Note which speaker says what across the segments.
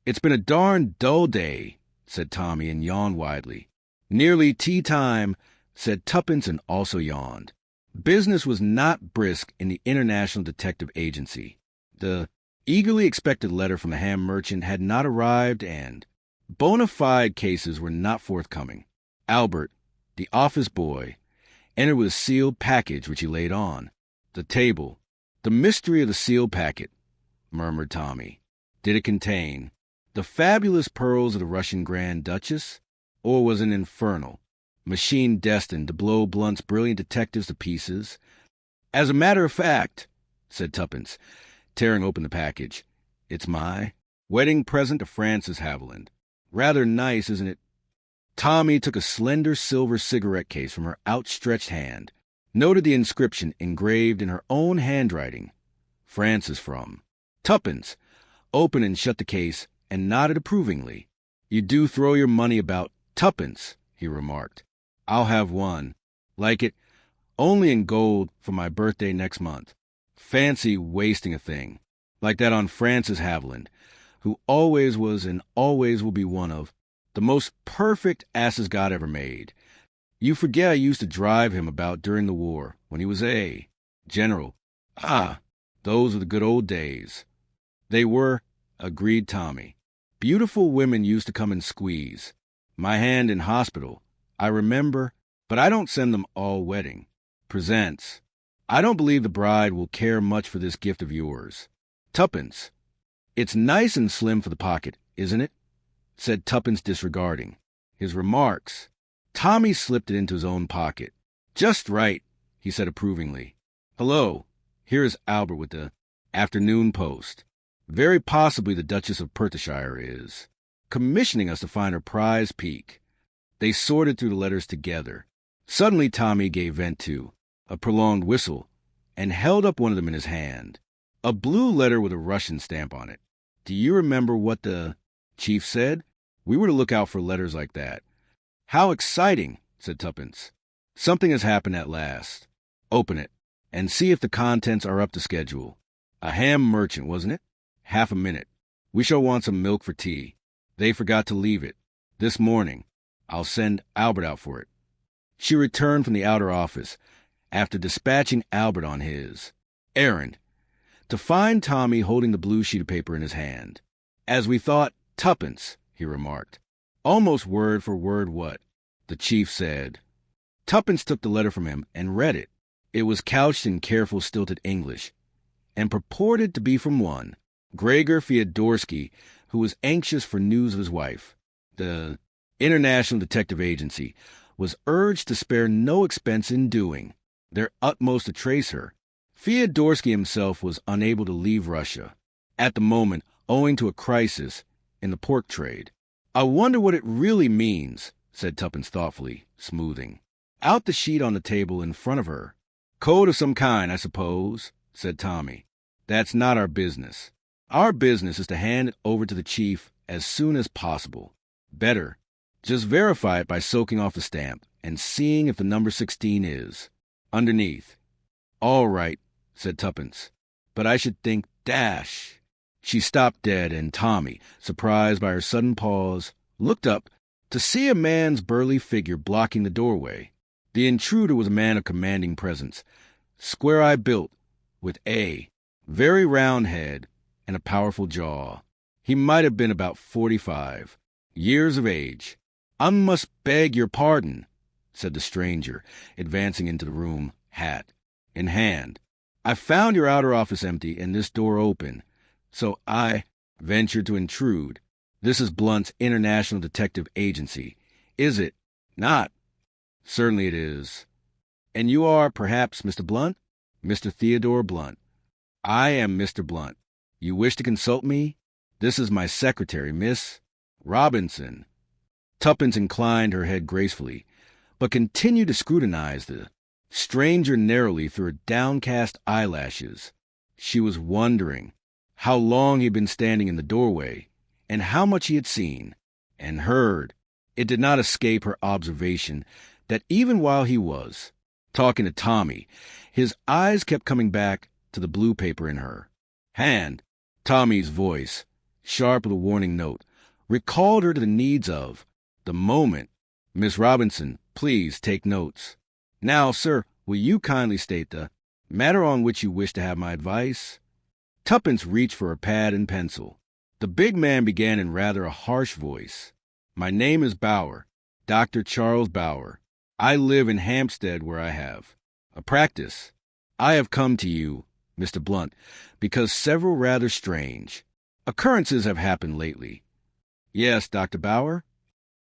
Speaker 1: "It's been a darn dull day," said Tommy and yawned widely. "Nearly tea time," said Tuppence and also yawned. Business was not brisk in the International Detective Agency. The eagerly expected letter from the ham merchant had not arrived, and bona fide cases were not forthcoming. Albert, the office boy, entered with a sealed package which he laid on the table. "The mystery of the sealed packet," murmured Tommy. Did it contain the fabulous pearls of the Russian Grand Duchess, or was it infernal, machine destined to blow Blunt's brilliant detectives to pieces? "As a matter of fact," said Tuppence, tearing open the package, "it's my wedding present to Frances Haviland. Rather nice, isn't it?" Tommy took a slender silver cigarette case from her outstretched hand, noted the inscription engraved in her own handwriting, "Frances from." Tuppence opened and shut the case and nodded approvingly. "You do throw your money about, Tuppence," he remarked. "I'll have one. Like it, only in gold, for my birthday next month. Fancy wasting a thing like that on Frances Haviland, who always was and always will be one of the most perfect asses God ever made. You forget I used to drive him about during the war, when he was a general. Ah, those were the good old days." "They were," agreed Tommy. "Beautiful women used to come and squeeze my hand in hospital, I remember, but I don't send them all wedding presents. I don't believe the bride will care much for this gift of yours. Tuppence, it's nice and slim for the pocket, isn't it?" said Tuppence, disregarding his remarks. Tommy slipped it into his own pocket. "Just right," he said approvingly. "Hello, here is Albert with the Afternoon Post. Very possibly the Duchess of Perthshire is commissioning us to find her prize peak." They sorted through the letters together. Suddenly Tommy gave vent to a prolonged whistle and held up one of them in his hand. A blue letter with a Russian stamp on it. "Do you remember what the chief said? We were to look out for letters like that." "How exciting," said Tuppence. "Something has happened at last. Open it and see if the contents are up to schedule. A ham merchant, wasn't it? Half a minute. We shall want some milk for tea. They forgot to leave it. This morning. I'll send Albert out for it." She returned from the outer office, after dispatching Albert on his errand, to find Tommy holding the blue sheet of paper in his hand. "As we thought, Tuppence," he remarked. "Almost word for word what the chief said." Tuppence took the letter from him and read it. It was couched in careful, stilted English, and purported to be from one, Gregor Fyodorsky, who was anxious for news of his wife. The International Detective Agency was urged to spare no expense in doing their utmost to trace her. Fyodorsky himself was unable to leave Russia at the moment owing to a crisis in the pork trade. "I wonder what it really means," said Tuppence thoughtfully, smoothing out the sheet on the table in front of her. "Code of some kind, I suppose," said Tommy. "That's not our business. Our business is to hand it over to the chief as soon as possible. Better just verify it by soaking off the stamp and seeing if the number 16 is underneath." "All right," said Tuppence. "But I should think dash." She stopped dead, and Tommy, surprised by her sudden pause, looked up to see a man's burly figure blocking the doorway. The intruder was a man of commanding presence, square-eye built, with a very round head and a powerful jaw. He might have been about 45 years of age. "I must beg your pardon," said the stranger, advancing into the room, hat in hand. "I found your outer office empty and this door open, so I ventured to intrude. This is Blunt's International Detective Agency. Is it not?" "Certainly it is." "And you are, perhaps, Mr. Blunt?" "Mr. Theodore Blunt." "I am Mr. Blunt. You wish to consult me? This is my secretary, Miss Robinson." Tuppence inclined her head gracefully, but continued to scrutinize the stranger narrowly through her downcast eyelashes. She was wondering how long he had been standing in the doorway, and how much he had seen and heard. It did not escape her observation that even while he was talking to Tommy, his eyes kept coming back to the blue paper in her hand. Tommy's voice sharp with a warning note, recalled her to the needs of the moment. Miss Robinson, please take notes. Now, sir, will you kindly state the matter on which you wish to have my advice? Tuppence reached for a pad and pencil. The big man began in rather a harsh voice. My name is Bauer, Dr. Charles Bauer. I live in Hampstead, where I have a practice. I have come to you, Mr. Blunt, because several rather strange occurrences have happened lately. Yes, Dr. Bauer?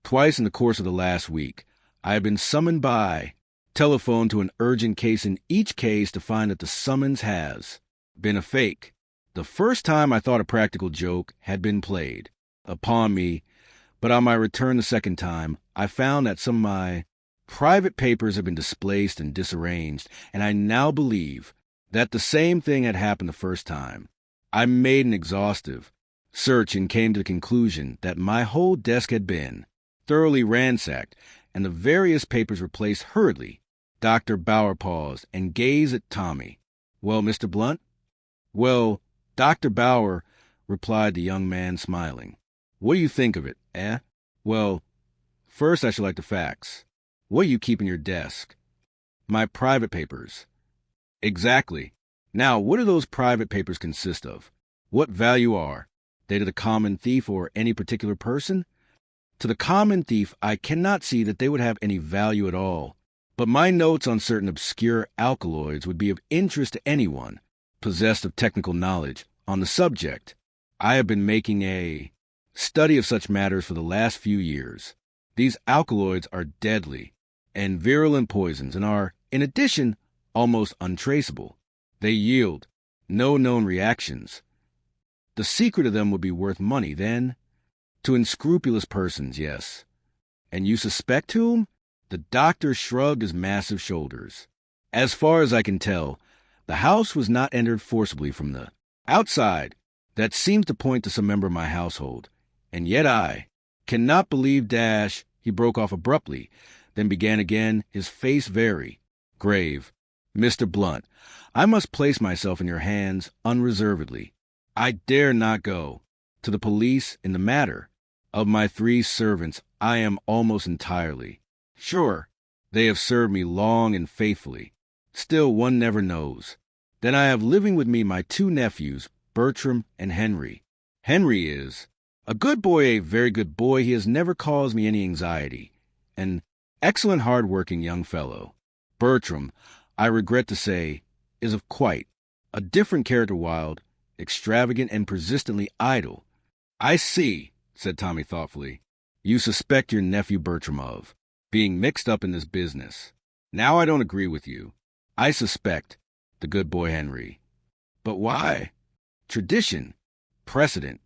Speaker 1: Twice in the course of the last week, I have been summoned by telephone to an urgent case, in each case to find that the summons has been a fake. The first time I thought a practical joke had been played upon me, but on my return the second time, I found that some of my private papers had been displaced and disarranged, and I now believe that the same thing had happened the first time. I made an exhaustive search and came to the conclusion that my whole desk had been thoroughly ransacked, and the various papers were placed hurriedly. Dr. Bauer paused and gazed at Tommy. Well, Mr. Blunt? Well, Dr. Bauer, replied the young man, smiling. What do you think of it, eh? Well, first I should like the facts. What do you keep in your desk? My private papers. Exactly. Now, what do those private papers consist of? What value are they to the common thief or any particular person? To the common thief, I cannot see that they would have any value at all. But my notes on certain obscure alkaloids would be of interest to anyone possessed of technical knowledge on the subject. I have been making a study of such matters for the last few years. These alkaloids are deadly and virulent poisons and are, in addition, almost untraceable. They yield no known reactions. The secret of them would be worth money, then. To unscrupulous persons, yes. And you suspect whom? The doctor shrugged his massive shoulders. As far as I can tell, the house was not entered forcibly from the outside. That seems to point to some member of my household. And yet I cannot believe he broke off abruptly, then began again, his face very grave. Mr. Blunt, I must place myself in your hands unreservedly. I dare not go to the police in the matter. Of my 3 servants, I am almost entirely sure they have served me long and faithfully. Still, one never knows. Then I have living with me my 2 nephews, Bertram and Henry. Henry is a good boy, a very good boy. He has never caused me any anxiety. An excellent, hard-working young fellow. Bertram, I regret to say, is of quite a different character, wild, extravagant, and persistently idle. I see, said Tommy thoughtfully. You suspect your nephew Bertram of being mixed up in this business. Now I don't agree with you. I suspect the good boy Henry. But why? Tradition. Precedent.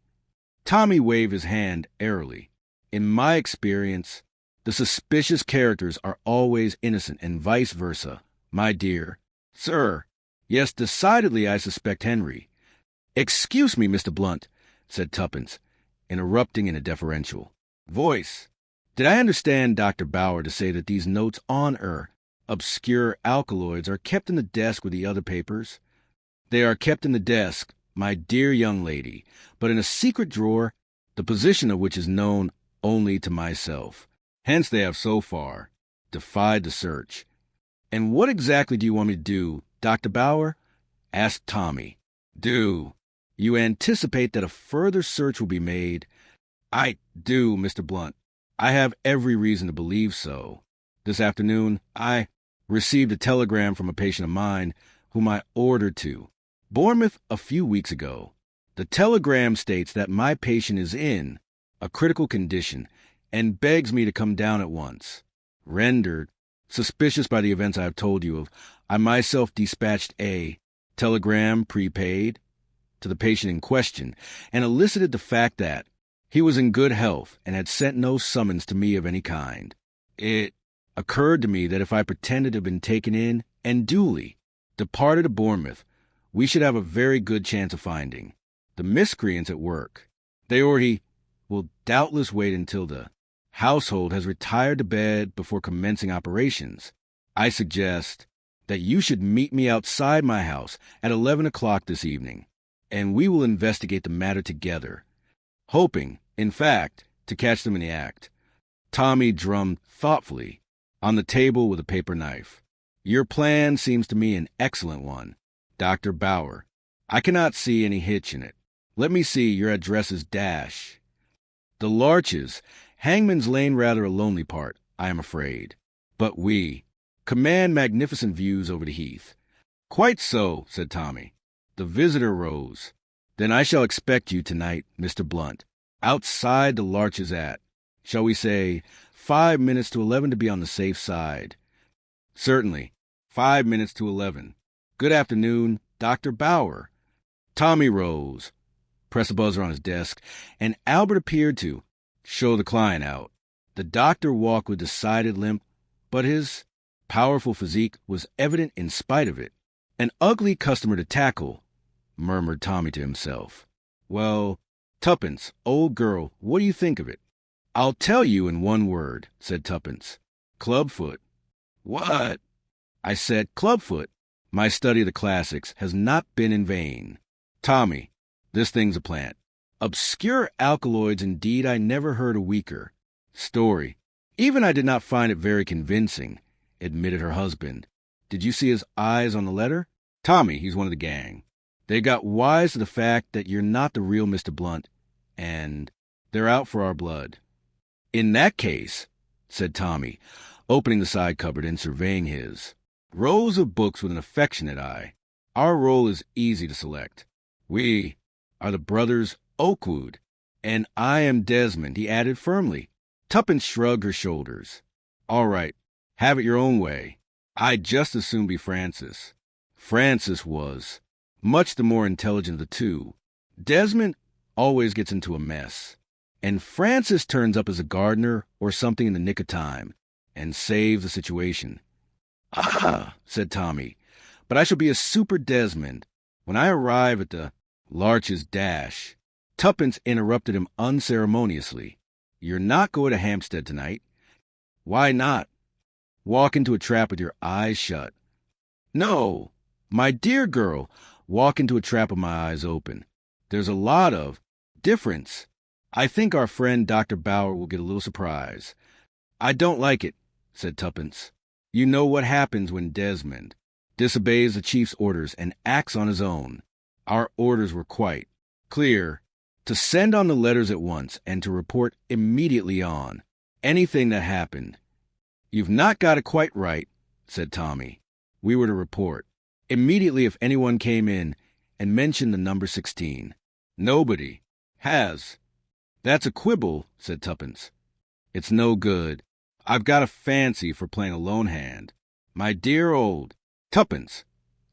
Speaker 1: Tommy waved his hand airily. In my experience, the suspicious characters are always innocent and vice versa, my dear sir. Yes, decidedly I suspect Henry. Excuse me, Mr. Blunt, said Tuppence, interrupting in a deferential voice. Did I understand Dr. Bauer to say that these notes on obscure alkaloids are kept in the desk with the other papers? They are kept in the desk, my dear young lady, but in a secret drawer, the position of which is known only to myself. Hence they have so far defied the search. And what exactly do you want me to do, Dr. Bauer? Asked Tommy. Do you anticipate that a further search will be made? I do, Mr. Blunt. I have every reason to believe so. This afternoon, I received a telegram from a patient of mine whom I ordered to Bournemouth a few weeks ago. The telegram states that my patient is in a critical condition and begs me to come down at once. Rendered suspicious by the events I have told you of, I myself dispatched a telegram prepaid to the patient in question and elicited the fact that he was in good health and had sent no summons to me of any kind. It occurred to me that if I pretended to have been taken in and duly departed to Bournemouth, we should have a very good chance of finding the miscreants at work. They already will doubtless wait until the household has retired to bed before commencing operations. I suggest that you should meet me outside my house at 11 o'clock this evening, and we will investigate the matter together. hoping, in fact, to catch them in the act. Tommy drummed thoughtfully on the table with a paper knife. Your plan seems to me an excellent one, Dr. Bauer. I cannot see any hitch in it. Let me see, your address is Dash. The Larches, Hangman's Lane, rather a lonely part, I am afraid. But we command magnificent views over the heath. Quite so, said Tommy. The visitor rose. Then I shall expect you tonight, Mr. Blunt, outside the Larches at, shall we say, 5 minutes to 11 to be on the safe side. Certainly, 5 minutes to 11. Good afternoon, Dr. Bauer. Tommy rose, pressed a buzzer on his desk, and Albert appeared to show the client out. The doctor walked with decided limp, but his powerful physique was evident in spite of it. An ugly customer to tackle, murmured Tommy to himself. Well, Tuppence, old girl, what do you think of it? I'll tell you in one word, said Tuppence. Clubfoot. What? I said clubfoot. My study of the classics has not been in vain. Tommy, this thing's a plant. Obscure alkaloids, indeed, I never heard a weaker story. Even I did not find it very convincing, admitted her husband. Did you see his eyes on the letter? Tommy, he's one of the gang. They got wise to the fact that you're not the real Mr. Blunt, and they're out for our blood. In that case, said Tommy, opening the side cupboard and surveying his rows of books with an affectionate eye, our role is easy to select. We are the brothers Oakwood, and I am Desmond, he added firmly. Tuppence shrugged her shoulders. All right, have it your own way. I'd just as soon be Francis. Francis was much the more intelligent of the two. Desmond always gets into a mess, and Francis turns up as a gardener or something in the nick of time and saves the situation. Ah, said Tommy, but I shall be a super Desmond when I arrive at the Larches Dash. Tuppence interrupted him unceremoniously. You're not going to Hampstead tonight. Why not? Walk into a trap with your eyes shut. No, my dear girl, walk into a trap with my eyes open. There's a lot of difference. I think our friend Dr. Bauer will get a little surprise. I don't like it, said Tuppence. You know what happens when Desmond disobeys the chief's orders and acts on his own. Our orders were quite clear, to send on the letters at once and to report immediately on anything that happened. You've not got it quite right, said Tommy. We were to report immediately if anyone came in and mentioned the number 16. Nobody has. That's a quibble, said Tuppence. It's no good. I've got a fancy for playing a lone hand. My dear old Tuppence,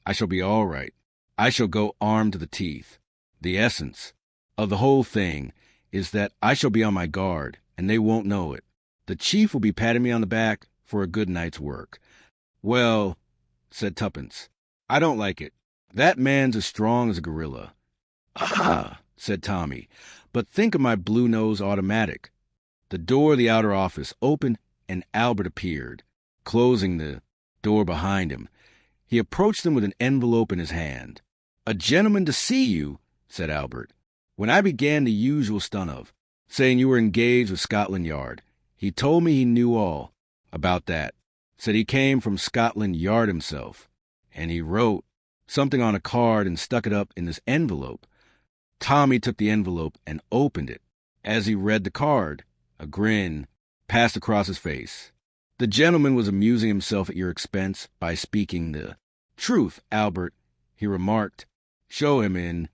Speaker 1: I shall be all right. I shall go armed to the teeth. The essence of the whole thing is that I shall be on my guard, and they won't know it. The chief will be patting me on the back for a good night's work. Well, said Tuppence, I don't like it. That man's as strong as a gorilla. Ah, said Tommy, but think of my Blue Nose automatic. The door of the outer office opened, and Albert appeared, closing the door behind him. He approached them with an envelope in his hand. A gentleman to see you, said Albert. When I began the usual stunt of saying you were engaged with Scotland Yard, he told me he knew all about that. Said he came from Scotland Yard himself, and he wrote something on a card and stuck it up in this envelope. Tommy took the envelope and opened it. As he read the card, a grin passed across his face. The gentleman was amusing himself at your expense by speaking the truth, Albert, he remarked. Show him in.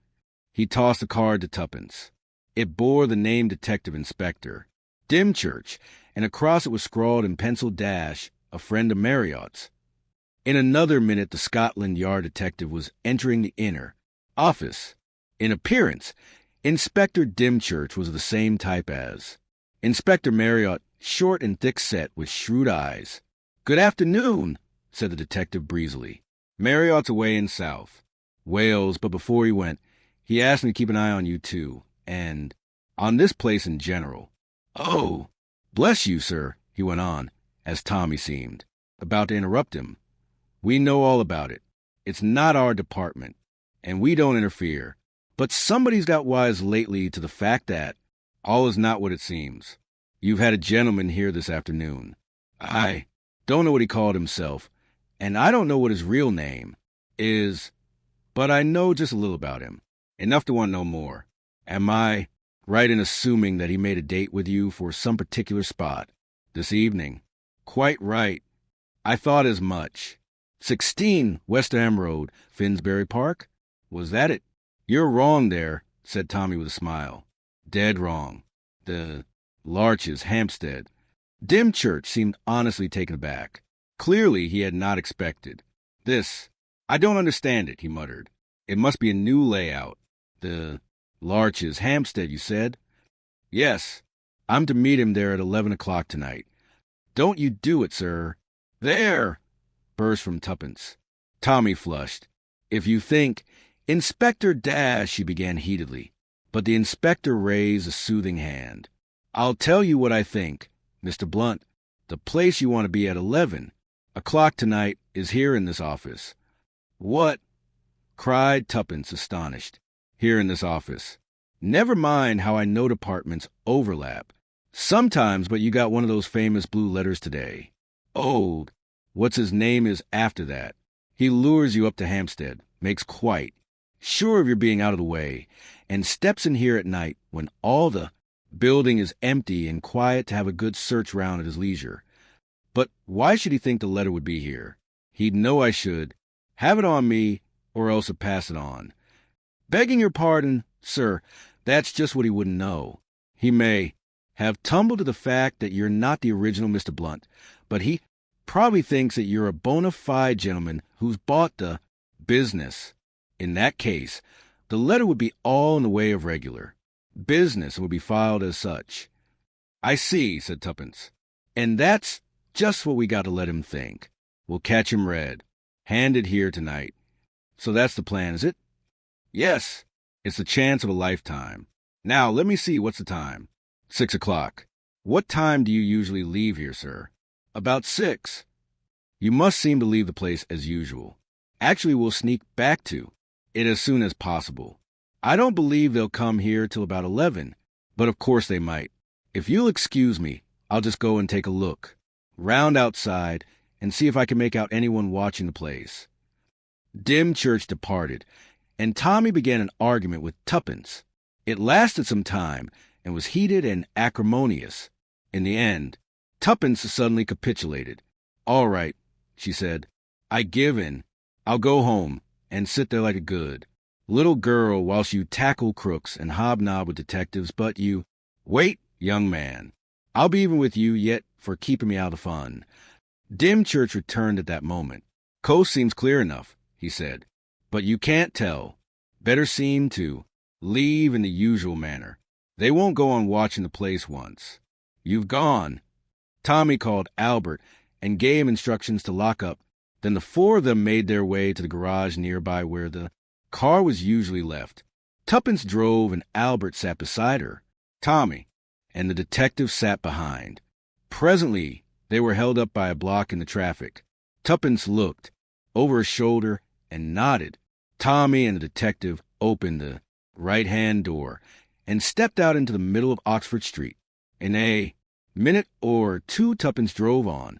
Speaker 1: He tossed the card to Tuppence. It bore the name Detective Inspector Dymchurch, and across it was scrawled in pencil dash, a friend of Marriott's. In another minute, the Scotland Yard detective was entering the inner office. In appearance, Inspector Dymchurch was of the same type as Inspector Marriott, short and thick-set, with shrewd eyes. Good afternoon, said the detective breezily. Marriott's away in South Wales, but before he went, he asked me to keep an eye on you, too, and on this place in general. Oh, bless you, sir, he went on, as Tommy seemed about to interrupt him. We know all about it. It's not our department, and we don't interfere. But somebody's got wise lately to the fact that All is not what it seems. You've had a gentleman here this afternoon. I don't know what he called himself, and I don't know what his real name is, but I know just a little about him. Enough to want to know more. Am I right in assuming that he made a date with you for some particular spot this evening? Quite right. I thought as much. 16 Westerham Road, Finsbury Park? Was that it? You're wrong there, said Tommy with a smile. Dead wrong. The Larches, Hampstead. Dymchurch seemed honestly taken aback. Clearly he had not expected this. I don't understand it, he muttered. It must be a new layout. The Larches, Hampstead, you said? Yes. I'm to meet him there at 11 o'clock tonight. Don't you do it, sir. There! Burst from Tuppence. Tommy flushed. If you think... Inspector Dash, she began heatedly, but the inspector raised a soothing hand. I'll tell you what I think, Mr. Blunt. The place you want to be at 11 o'clock tonight is here in this office. What? Cried Tuppence, astonished. Here in this office. Never mind how I know departments overlap. Sometimes, but you got one of those famous blue letters today. Oh, what's his name is after that. He lures you up to Hampstead, makes quite sure of your being out of the way, and steps in here at night when all the building is empty and quiet to have a good search round at his leisure. But why should he think the letter would be here? He'd know I should have it on me or else pass it on. Begging your pardon, sir, that's just what he wouldn't know. He may have tumbled to the fact that you're not the original Mr. Blunt, but he probably thinks that you're a bona fide gentleman who's bought the business. In that case, the letter would be all in the way of regular business and would be filed as such. I see, said Tuppence. And that's just what we got to let him think. We'll catch him red. Handed here tonight. So that's the plan, is it? Yes. It's the chance of a lifetime. Now, let me see, what's the time? 6 o'clock. What time do you usually leave here, sir? About 6. You must seem to leave the place as usual. Actually, we'll sneak back to it as soon as possible. I don't believe they'll come here till about 11, but of course they might. If you'll excuse me, I'll just go and take a look round outside and see if I can make out anyone watching the place. Dymchurch departed, and Tommy began an argument with Tuppence. It lasted some time and was heated and acrimonious. In the end, Tuppence suddenly capitulated. All right, she said. I give in. I'll go home and sit there like a good little girl whilst you tackle crooks and hobnob with detectives, but you... Wait, young man. I'll be even with you yet for keeping me out of fun. Dymchurch returned at that moment. Coast seems clear enough, he said, but you can't tell. Better seem to leave in the usual manner. They won't go on watching the place once. You've gone. Tommy called Albert and gave him instructions to lock up. Then the four of them made their way to the garage nearby where the car was usually left. Tuppence drove and Albert sat beside her. Tommy and the detective sat behind. Presently, they were held up by a block in the traffic. Tuppence looked over his shoulder and nodded. Tommy and the detective opened the right-hand door and stepped out into the middle of Oxford Street. In a minute or two, Tuppence drove on.